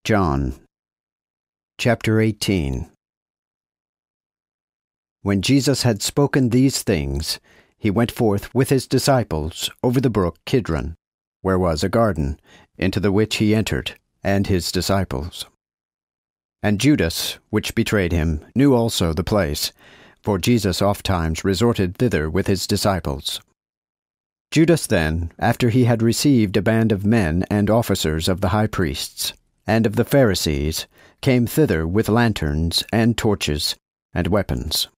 John chapter 18. When Jesus had spoken these things, he went forth with his disciples over the brook Kidron, where was a garden, into the which he entered, and his disciples. And Judas, which betrayed him, knew also the place, for Jesus ofttimes resorted thither with his disciples. Judas then, after he had received a band of men and officers of the high priests, and of the Pharisees, came thither with lanterns and torches and weapons.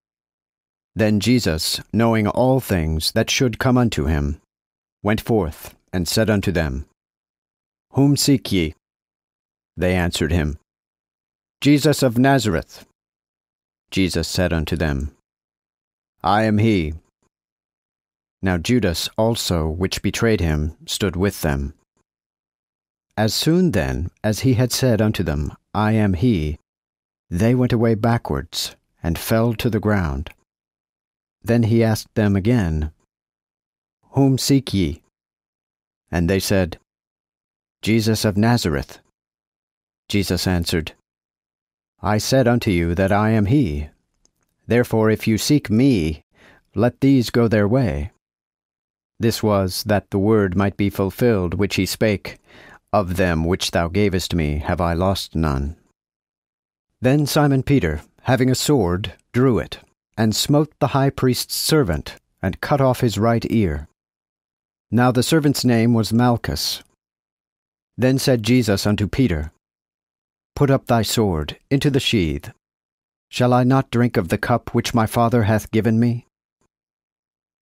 Then Jesus, knowing all things that should come unto him, went forth and said unto them, Whom seek ye? They answered him, Jesus of Nazareth. Jesus said unto them, I am he. Now Judas also, which betrayed him, stood with them. As soon then as he had said unto them, I am he, they went away backwards, and fell to the ground. Then he asked them again, Whom seek ye? And they said, Jesus of Nazareth. Jesus answered, I said unto you that I am he. Therefore if you seek me, let these go their way. This was, that the word might be fulfilled which he spake, Of them which thou gavest me have I lost none. Then Simon Peter, having a sword, drew it, and smote the high priest's servant, and cut off his right ear. Now the servant's name was Malchus. Then said Jesus unto Peter, Put up thy sword into the sheath. Shall I not drink of the cup which my Father hath given me?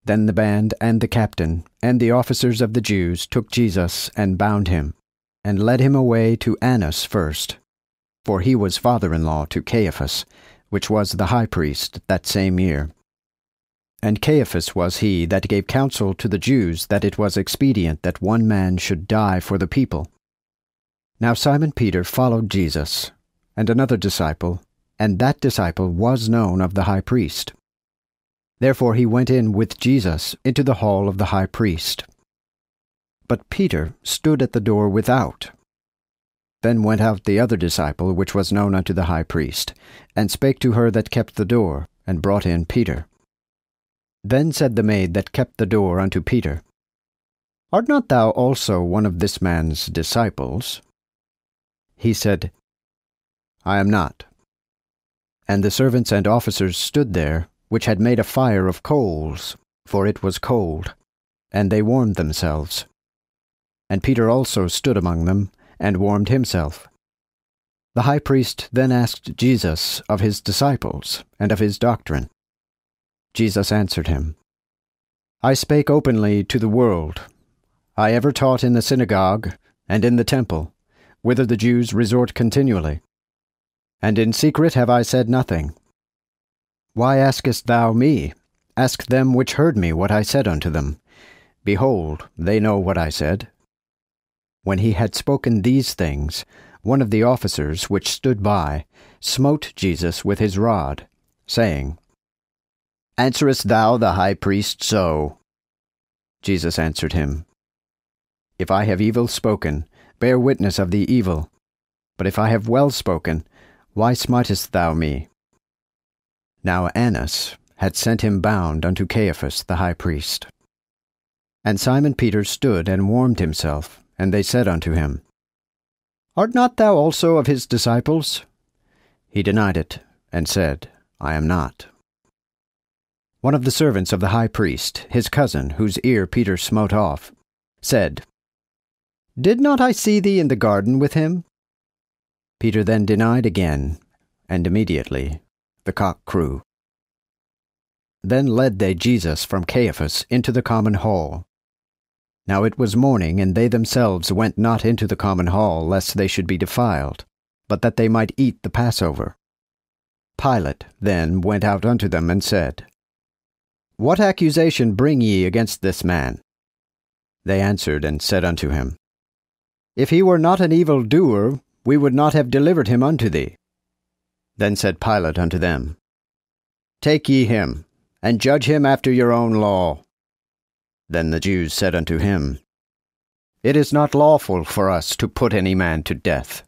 Then the band and the captain and the officers of the Jews took Jesus and bound him, and led him away to Annas first, for he was father-in-law to Caiaphas, which was the high priest that same year. And Caiaphas was he that gave counsel to the Jews that it was expedient that one man should die for the people. Now Simon Peter followed Jesus, and another disciple, and that disciple was known of the high priest. Therefore he went in with Jesus into the hall of the high priest. But Peter stood at the door without. Then went out the other disciple which was known unto the high priest, and spake to her that kept the door, and brought in Peter. Then said the maid that kept the door unto Peter, Art not thou also one of this man's disciples? He said, I am not. And the servants and officers stood there, which had made a fire of coals, for it was cold, and they warmed themselves. And Peter also stood among them, and warmed himself. The high priest then asked Jesus of his disciples, and of his doctrine. Jesus answered him, I spake openly to the world. I ever taught in the synagogue, and in the temple, whither the Jews resort continually. And in secret have I said nothing. Why askest thou me? Ask them which heard me what I said unto them. Behold, they know what I said. When he had spoken these things, one of the officers which stood by smote Jesus with his rod, saying, Answerest thou the high priest so? Jesus answered him, If I have evil spoken, bear witness of the evil. But if I have well spoken, why smitest thou me? Now Annas had sent him bound unto Caiaphas the high priest. And Simon Peter stood and warmed himself, and they said unto him, Art not thou also of his disciples? He denied it, and said, I am not. One of the servants of the high priest, his cousin, whose ear Peter smote off, said, Did not I see thee in the garden with him? Peter then denied again, and immediately the cock crew. Then led they Jesus from Caiaphas into the common hall. Now it was morning, and they themselves went not into the common hall, lest they should be defiled, but that they might eat the Passover. Pilate then went out unto them, and said, What accusation bring ye against this man? They answered and said unto him, If he were not an evildoer, we would not have delivered him unto thee. Then said Pilate unto them, Take ye him, and judge him after your own law. Then the Jews said unto him, It is not lawful for us to put any man to death.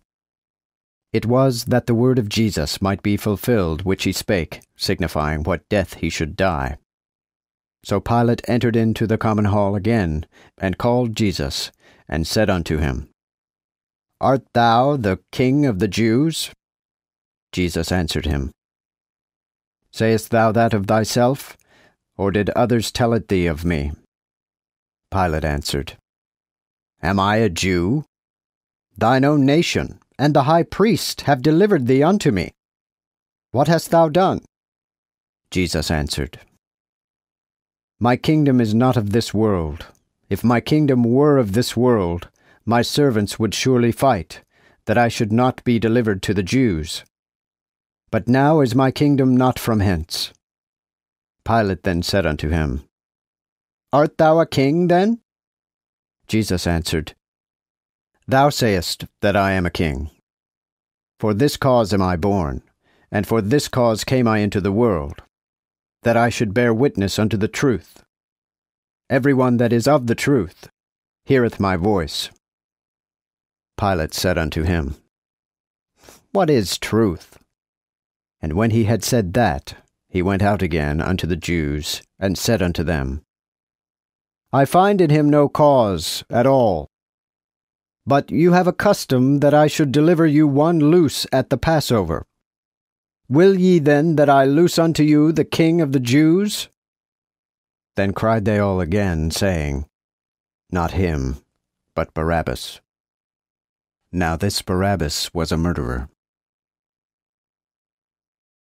It was that the word of Jesus might be fulfilled which he spake, signifying what death he should die. So Pilate entered into the common hall again, and called Jesus, and said unto him, Art thou the King of the Jews? Jesus answered him, Sayest thou that of thyself, or did others tell it thee of me? Pilate answered, Am I a Jew? Thine own nation and the high priest have delivered thee unto me. What hast thou done? Jesus answered, My kingdom is not of this world. If my kingdom were of this world, my servants would surely fight, that I should not be delivered to the Jews. But now is my kingdom not from hence. Pilate then said unto him, Art thou a king then? Jesus answered, Thou sayest that I am a king. For this cause am I born, and for this cause came I into the world, that I should bear witness unto the truth. Every one that is of the truth heareth my voice. Pilate said unto him, What is truth? And when he had said that, he went out again unto the Jews, and said unto them, I find in him no cause at all. But you have a custom that I should deliver you one loose at the Passover. Will ye then that I loose unto you the King of the Jews? Then cried they all again, saying, Not him, but Barabbas. Now this Barabbas was a murderer.